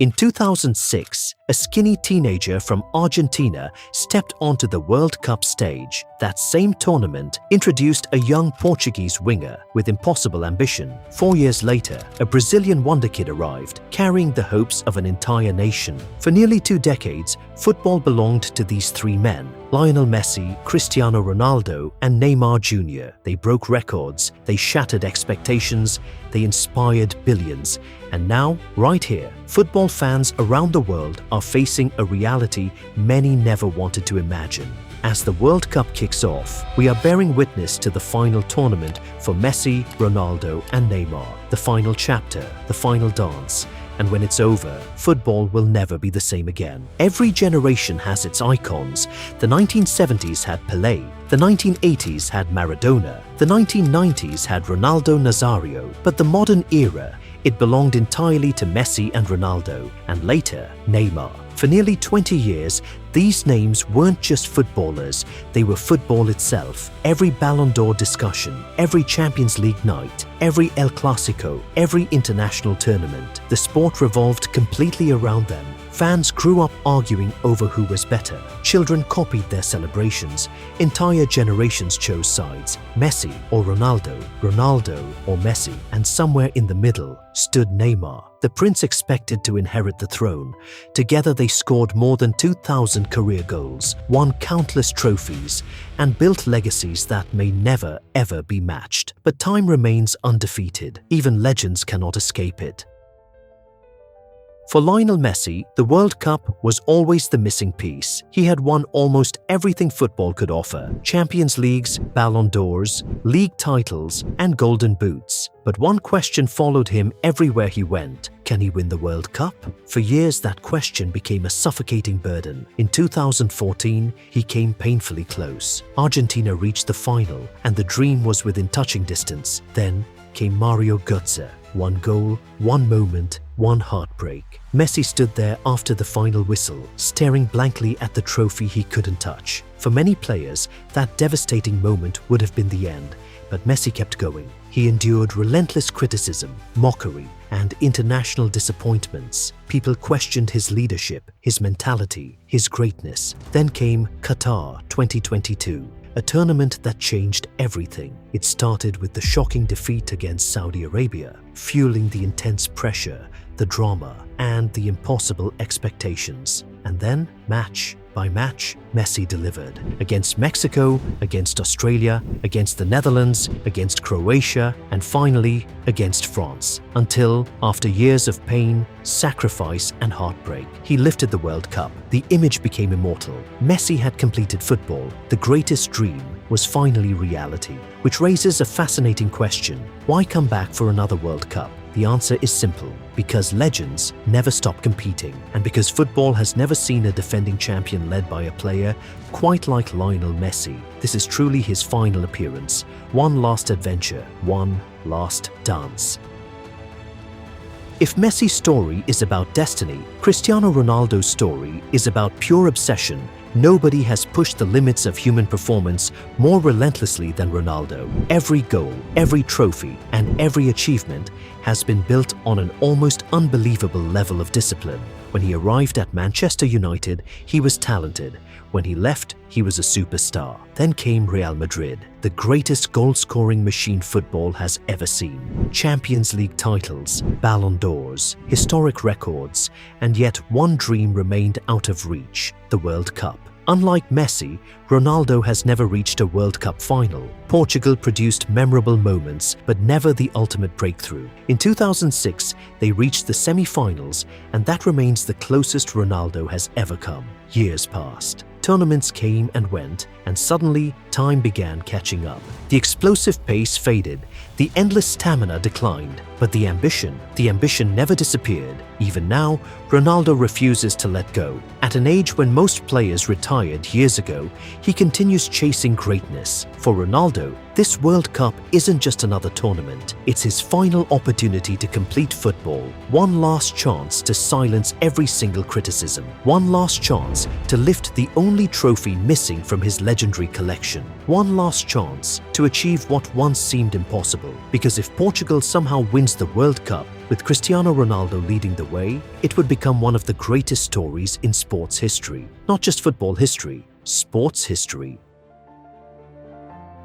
In 2006, a skinny teenager from Argentina stepped onto the World Cup stage. That same tournament introduced a young Portuguese winger with impossible ambition. 4 years later, a Brazilian wonder kid arrived, carrying the hopes of an entire nation. For nearly 2 decades, football belonged to these 3 men: Lionel Messi, Cristiano Ronaldo, and Neymar Jr. They broke records, they shattered expectations, they inspired billions. And now, right here, football fans around the world are facing a reality many never wanted to imagine. As the World Cup kicks off, we are bearing witness to the final tournament for Messi, Ronaldo, and Neymar. The final chapter, the final dance. And when it's over, football will never be the same again. Every generation has its icons. The 1970s had Pelé, the 1980s had Maradona, the 1990s had Ronaldo Nazario, but the modern era, it belonged entirely to Messi and Ronaldo, and later, Neymar. For nearly 20 years, these names weren't just footballers, they were football itself. Every Ballon d'Or discussion, every Champions League night, every El Clasico, every international tournament, the sport revolved completely around them. Fans grew up arguing over who was better. Children copied their celebrations. Entire generations chose sides: Messi or Ronaldo, Ronaldo or Messi, and somewhere in the middle stood Neymar, the prince expected to inherit the throne. Together they scored more than 2,000 career goals, won countless trophies, and built legacies that may never ever be matched. But time remains undefeated. Even legends cannot escape it. For Lionel Messi, the World Cup was always the missing piece. He had won almost everything football could offer: Champions Leagues, Ballon d'Ors, league titles, and golden boots. But one question followed him everywhere he went: can he win the World Cup? For years, that question became a suffocating burden. In 2014, he came painfully close. Argentina reached the final, and the dream was within touching distance. Then came Mario Götze. One goal, one moment, one heartbreak. Messi stood there after the final whistle, staring blankly at the trophy he couldn't touch. For many players, that devastating moment would have been the end, but Messi kept going. He endured relentless criticism, mockery, and international disappointments. People questioned his leadership, his mentality, his greatness. Then came Qatar 2022. A tournament that changed everything. It started with the shocking defeat against Saudi Arabia, fueling the intense pressure, the drama, and the impossible expectations. And then, match by match, Messi delivered. Against Mexico, against Australia, against the Netherlands, against Croatia, and finally against France. Until, after years of pain, sacrifice, and heartbreak, he lifted the World Cup. The image became immortal. Messi had completed football. The greatest dream was finally reality, which raises a fascinating question. Why come back for another World Cup? The answer is simple: because legends never stop competing, and because football has never seen a defending champion led by a player quite like Lionel Messi. This is truly his final appearance, one last adventure, one last dance. If Messi's story is about destiny, Cristiano Ronaldo's story is about pure obsession. Nobody has pushed the limits of human performance more relentlessly than Ronaldo. Every goal, every trophy, and every achievement has been built on an almost unbelievable level of discipline. When he arrived at Manchester United, he was talented. When he left, he was a superstar. Then came Real Madrid, the greatest goal-scoring machine football has ever seen. Champions League titles, Ballon d'Ors, historic records, and yet one dream remained out of reach: the World Cup. Unlike Messi, Ronaldo has never reached a World Cup final. Portugal produced memorable moments, but never the ultimate breakthrough. In 2006, they reached the semi-finals, and that remains the closest Ronaldo has ever come. Years passed. Tournaments came and went, and suddenly time began catching up. The explosive pace faded, the endless stamina declined, but the ambition never disappeared. Even now, Ronaldo refuses to let go. At an age when most players retired years ago, he continues chasing greatness. For Ronaldo, This World Cup isn't just another tournament, it's his final opportunity to complete football, one last chance to silence every single criticism, one last chance to lift the only trophy missing from his legendary collection, one last chance to achieve what once seemed impossible. Because if Portugal somehow wins the World Cup, with Cristiano Ronaldo leading the way, it would become one of the greatest stories in sports history. Not just football history, sports history.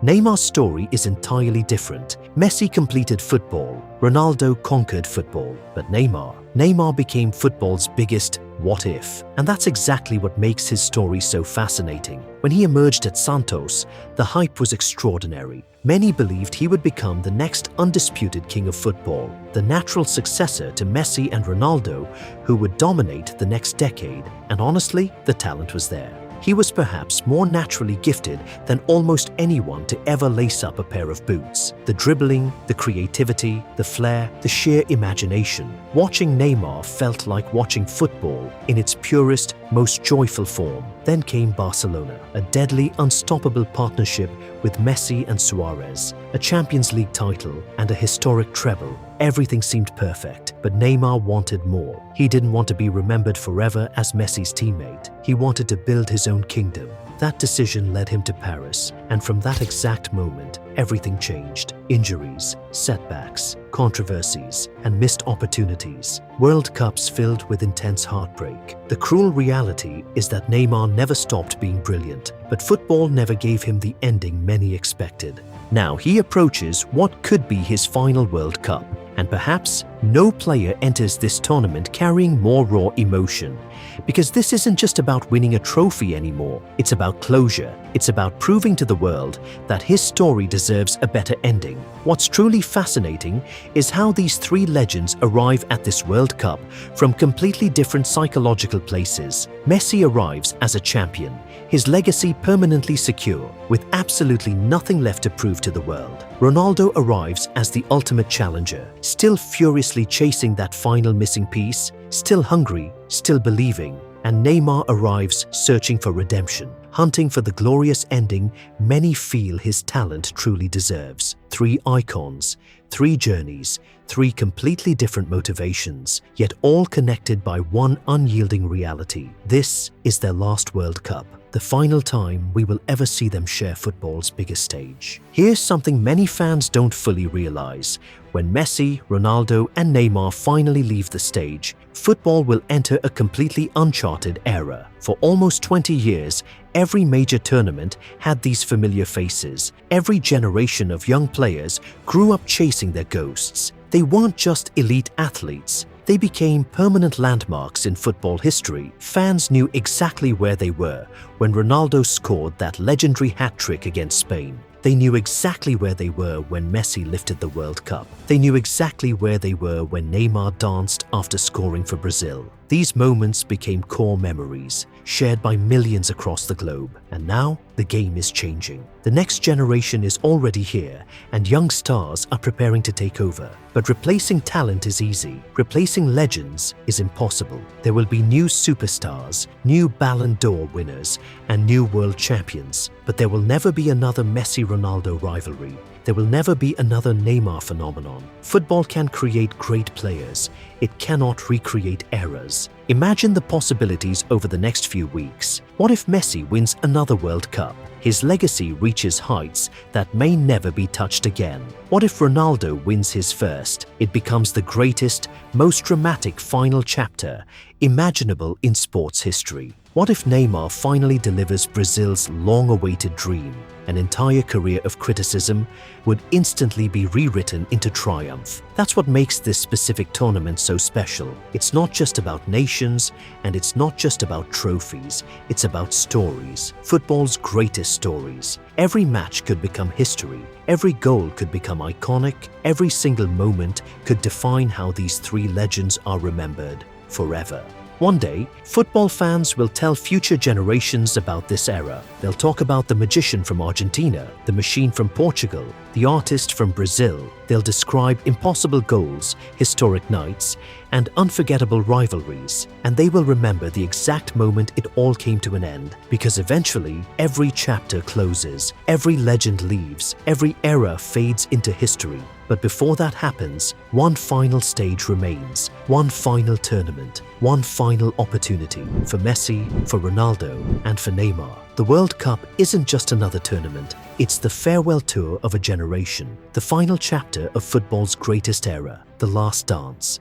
Neymar's story is entirely different. Messi completed football, Ronaldo conquered football, but Neymar became football's biggest what if. And that's exactly what makes his story so fascinating. When he emerged at Santos, the hype was extraordinary. Many believed he would become the next undisputed king of football, the natural successor to Messi and Ronaldo, who would dominate the next decade. And honestly, the talent was there. He was perhaps more naturally gifted than almost anyone to ever lace up a pair of boots. The dribbling, the creativity, the flair, the sheer imagination. Watching Neymar felt like watching football in its purest, most joyful form. Then came Barcelona, a deadly, unstoppable partnership with Messi and Suarez, a Champions League title and a historic treble. Everything seemed perfect, but Neymar wanted more. He didn't want to be remembered forever as Messi's teammate. He wanted to build his own kingdom. That decision led him to Paris, and from that exact moment, everything changed. Injuries, setbacks, controversies, and missed opportunities. World Cups filled with intense heartbreak. The cruel reality is that Neymar never stopped being brilliant, but football never gave him the ending many expected. Now he approaches what could be his final World Cup, and perhaps no player enters this tournament carrying more raw emotion. Because this isn't just about winning a trophy anymore, it's about closure. It's about proving to the world that his story deserves a better ending. What's truly fascinating is how these three legends arrive at this World Cup from completely different psychological places. Messi arrives as a champion, his legacy permanently secure, with absolutely nothing left to prove to the world. Ronaldo arrives as the ultimate challenger, still furiously chasing that final missing piece, still hungry, still believing. And Neymar arrives searching for redemption, hunting for the glorious ending many feel his talent truly deserves. Three icons, three journeys, three completely different motivations, yet all connected by one unyielding reality. This is their last World Cup, the final time we will ever see them share football's biggest stage. Here's something many fans don't fully realize. When Messi, Ronaldo, and Neymar finally leave the stage, football will enter a completely uncharted era. For almost 20 years, every major tournament had these familiar faces. Every generation of young players grew up chasing their ghosts. They weren't just elite athletes. They became permanent landmarks in football history. Fans knew exactly where they were when Ronaldo scored that legendary hat-trick against Spain. They knew exactly where they were when Messi lifted the World Cup. They knew exactly where they were when Neymar danced after scoring for Brazil. These moments became core memories, shared by millions across the globe. And now, the game is changing. The next generation is already here, and young stars are preparing to take over. But replacing talent is easy. Replacing legends is impossible. There will be new superstars, new Ballon d'Or winners, and new world champions. But there will never be another Messi-Ronaldo rivalry. There will never be another Neymar phenomenon. Football can create great players. It cannot recreate eras. Imagine the possibilities over the next few weeks. What if Messi wins another World Cup? His legacy reaches heights that may never be touched again. What if Ronaldo wins his first? It becomes the greatest, most dramatic final chapter imaginable in sports history. What if Neymar finally delivers Brazil's long-awaited dream? An entire career of criticism would instantly be rewritten into triumph. That's what makes this specific tournament so special. It's not just about nations, and it's not just about trophies. It's about stories. Football's greatest stories. Every match could become history. Every goal could become iconic. Every single moment could define how these three legends are remembered forever. One day, football fans will tell future generations about this era. They'll talk about the magician from Argentina, the machine from Portugal, the artist from Brazil. They'll describe impossible goals, historic nights, and unforgettable rivalries, and they will remember the exact moment it all came to an end, because eventually every chapter closes, every legend leaves, every era fades into history. But before that happens, one final stage remains, one final tournament, one final opportunity for Messi, for Ronaldo, and for Neymar. The World Cup isn't just another tournament, it's the farewell tour of a generation, the final chapter of football's greatest era, the last dance.